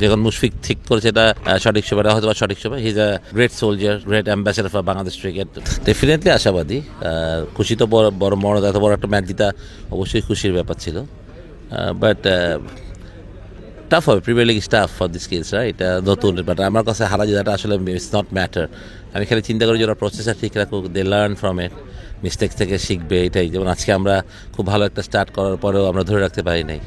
যখন মুশফিক ঠিক করেছে এটা সঠিক সময়, হয়তো সঠিক সময়। He is a great soldier, great ambassador for Bangladesh cricket. Definitely আশাবাদী। খুশি তো বড় এত বড় একটা ম্যাচ জিতা অবশ্যই খুশির ব্যাপার ছিল, বাট টাফ হবে। Premier league is tough for this kids, right? এটা নতুন, বাট আমার কাছে হারা জেতাটা আসলে ইটস নট ম্যাটার। আমি খালি চিন্তা করি যে ওরা প্রসেসটা ঠিক রাখুক, they learn from it, mistake থেকে শিখবে, এটাই। যেমন আজকে আমরা খুব ভালো একটা স্টার্ট করার পরেও আমরা ধরে রাখতে পারি নাই,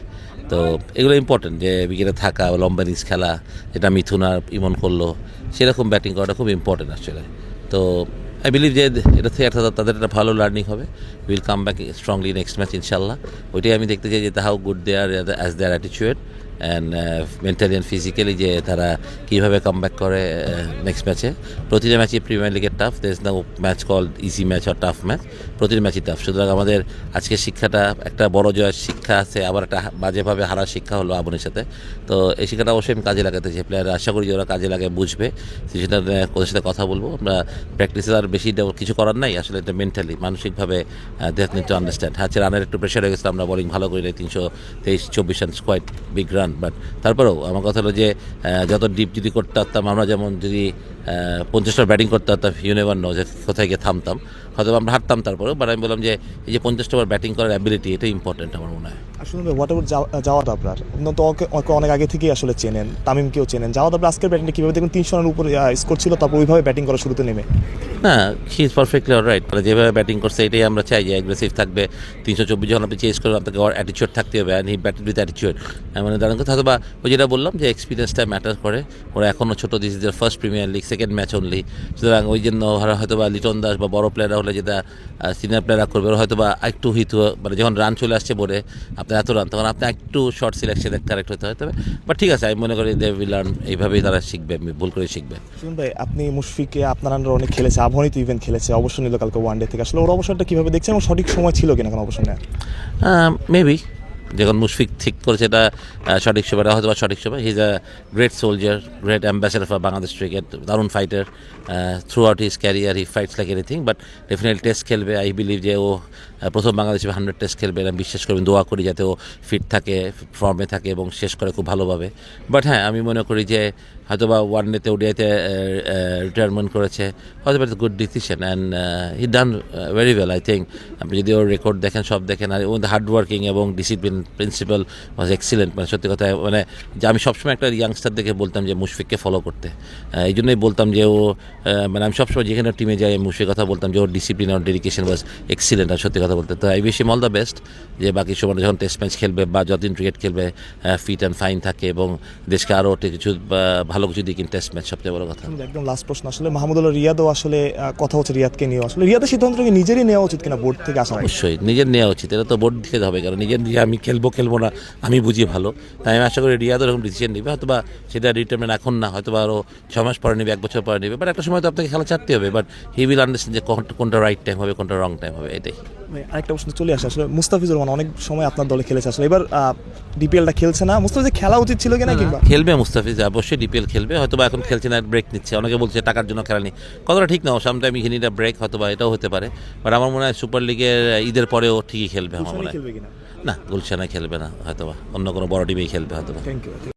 তো এগুলো ইম্পর্টেন্ট যে উইকেটে থাকা, লম্বা ইনিংস খেলা, যেটা মিথুন আর ইমন করলো, সেরকম ব্যাটিং করাটা খুব ইম্পর্টেন্ট আসলে। তো আই বিলিভ যে এটা থেকে তাদের একটা ভালো লার্নিং হবে। Will come back strongly next match ইনশাল্লাহ। ওইটাই আমি দেখতে চাই যে how good they are as their অ্যাটিচিউড অ্যান্ড মেন্টালি অ্যান্ড ফিজিক্যালি, যে তারা কীভাবে কাম ব্যাক করে নেক্সট ম্যাচে। প্রতিটা ম্যাচই প্রিমিয়ার লিগের tough, there is no match call easy match আর টাফ ম্যাচ, প্রতিটা ম্যাচই টাফ। সুতরাং আমাদের আজকের শিক্ষাটা একটা বড় জয়ের শিক্ষা আছে, আবার একটা বাজেভাবে হারার শিক্ষা হলো আবনের সাথে। তো এই শিক্ষাটা অবশ্যই আমি কাজে লাগাতে চাই। প্লেয়ার আশা করি যে ওরা কাজে লাগে, বুঝবে। সেটা ওদের সাথে কথা বলবো আমরা। প্র্যাকটিসে আর বেশি কিছু করার নাই আসলে, এটা মেন্টালি মানসিকভাবে they have need to understand. হ্যাঁ, রানের একটু প্রেশার হয়ে গেছিলো, আমরা বোলিং ভালো করি, 323-24 run, quite big run. But তারপরেও আমার কথা হলো যে যত ডিপ যদি করতে পারতাম আমরা, যেমন যদি 50 ওভার ব্যাটিং করতে পারতাম, ইউ নেভার নো যে কোথায় গিয়ে থামতাম, হয়তো আমরা হারতাম তারপরেও। বাট আমি বললাম যে এই যে 50 ওভার ব্যাটিং করার অ্যাবিলিটি, এটা ইম্পর্টেন্ট আমার মনে হয়। আসলে হোয়াট এভার যাওয়াদ আপনার তো ওকে অনেক আগে থেকেই আসলে চেনেন, তামিমকেও চেনেন। যাওয়াদ আপনার আজকের ব্যাটিংটা কীভাবে দেখুন? 300 রানের উপর স্কোর ছিল, তারপর ওইভাবে ব্যাটিং করা শুরুতে নেমে না, হি ইজ পারফেক্টলি অলরাইট। যেভাবে ব্যাটিং করছে এটাই আমরা চাই, যে অ্যাগ্রেসিভ থাকবে। 324 যখন আপনি চেস করবেন, আপনাকে অ্যাটিচিউড থাকতে হবে, অ্যান্ড হি ব্যাটেড উইথ অ্যাটিচিউড। মানে দাঁড়ান কথা, হয়তো বা ওই যেটা বললাম যে এক্সপিরিয়েন্সটা ম্যাটার করে। ওরা এখনও ছোটো, this is their first premier league, second match only. সুতরাং ওই জন্য হয়তো বা লিটন দাস বা বড় প্লেয়াররা হলে, যেটা সিনিয়র প্লেয়াররা করবে, ওরা হয়তো বা একটু মানে যখন রান চলে আসছে বোর্ডে, আপনার এত রান, তখন আপনি একটু শর্ট সিলেকশনে কারেক্ট হতে হবে। বাট ঠিক আছে, আমি মনে করি দে উইল লার্ন, এইভাবেই তারা শিখবে, ভুল করে শিখবে। শুনুন ভাই, আপনি মুশফিককে আপনার আন্ডার অনেক খেলেছে, আবহানিত ইভেন্ট খেলেছে, অবসর নিল কালকে ওয়ানডে থেকে। আসলে ওর অবসরটা কীভাবে দেখছেন এবং সঠিক সময় ছিল কিনা এখন অবসর নেয়? মেবি যখন মুশফিক ঠিক করেছে এটা সঠিক সময়, হয়তো সঠিক সময়। He is a great soldier, great ambassador for Bangladesh cricket, দারুণ fighter. Throughout his career he fights like anything. But definitely test খেলবে। আই বিলিভ যে ও প্রথম বাংলাদেশে 100 টেস্ট খেলবে, আমি বিশ্বাস করি, দোয়া করি যাতে ও ফিট থাকে, ফর্মে থাকে এবং শেষ করে খুব ভালোভাবে। বাট হ্যাঁ, আমি মনে করি যে হয়তো বা ওয়ানডেতে, ওডিআইতে রিটায়ারমেন্ট করেছে, হয়তো বা good decision, and he done very well I think. আপনি যদি ওর রেকর্ড দেখেন, সব দেখেন, আর ও হার্ড ওয়ার্কিং এবং ডিসিপ্লিন প্রিন্সিপাল ওয়াজ এক্সিলেন্ট। মানে সত্যি কথা, মানে যে আমি সবসময় একটা ইয়াংস্টার দেখে বলতাম যে মুশফিককে ফলো করতে। এই জন্যই বলতাম যে ও, মানে আমি সবসময় যেখানে টিমে যাই মুশফিকের কথা বলতাম যে ওর ডিসিপ্লিন, ওর ডেডিকেশন ওয়াজ এক্সিলেন্ট। আর সত্যি কথা বলতে, তো I wish him all the best, যে বাকি সময় যখন টেস্ট ম্যাচ খেলবে বা যতদিন ক্রিকেট খেলবে, ফিট অ্যান্ড ফাইন থাকে এবং দেশকে আরও কিছু ভালো কিছু দিক টেস্ট ম্যাচ, সবচেয়ে বড় কথা। একদম লাস্ট প্রশ্ন, আসলে মাহমুদুল্লাহ রিয়াদও আসলে কথা হচ্ছে রিয়াদকে নিয়ে, আসলে রিয়াদের সিদ্ধান্তকে নিজেরই নেওয়া উচিত কিনা বোর্ড থেকে আসা? অবশ্যই নিজের নেওয়া উচিত, এটা তো বোর্ড থেকে হবে, কারণ নিজের দিয়ে আমি খেলবো না আমি বুঝি ভালো। তাই আমি আশা করি রিয়াদও এরকম ডিসিশন নেবে, হয়তো বা সেটা রিটায়ারমেন্ট এখন না, হয়তো বা আরও 6 মাস পরে নেবে, 1 বছর পরে নেবে। বাট একটা সময় তো আপনাকে খেলা ছাড়তে হবে। বাট হি উইল আন্ডারস্ট্যান্ড যে কোনটা রাইট টাইম হবে, কোনটা রং টাইম হবে, এটাই। আরেকটা প্রশ্ন চলে আসে, আসলে মুস্তাফিজুর রহমান অনেক সময় আপনার দলে খেলেছে, আসলে এবার ডিপিএলটা খেলছে না, মুস্তাফিজের খেলা উচিত ছিল কিনা? কিংবা খেলবে মুস্তাফিজ, অবশ্যই ডিপিএল খেলবে, হয়তো বা এখন খেলছে না, ব্রেক নিচ্ছে। অনেকে বলছে টাকার জন্য খেলা নেই, কতটা ঠিক না। সামটাইম হিনিটা ব্রেক, হয়তো বা এটাও হতে পারে। বাট আমার মনে হয় সুপার লিগের ঈদের পরেও ঠিকই খেলবে আমার মনে হয়। না, গুলশানে খেলবে না, হয়তো বা অন্য কোনো বড় টিমেই খেলবে হয়তো বা। Thank you.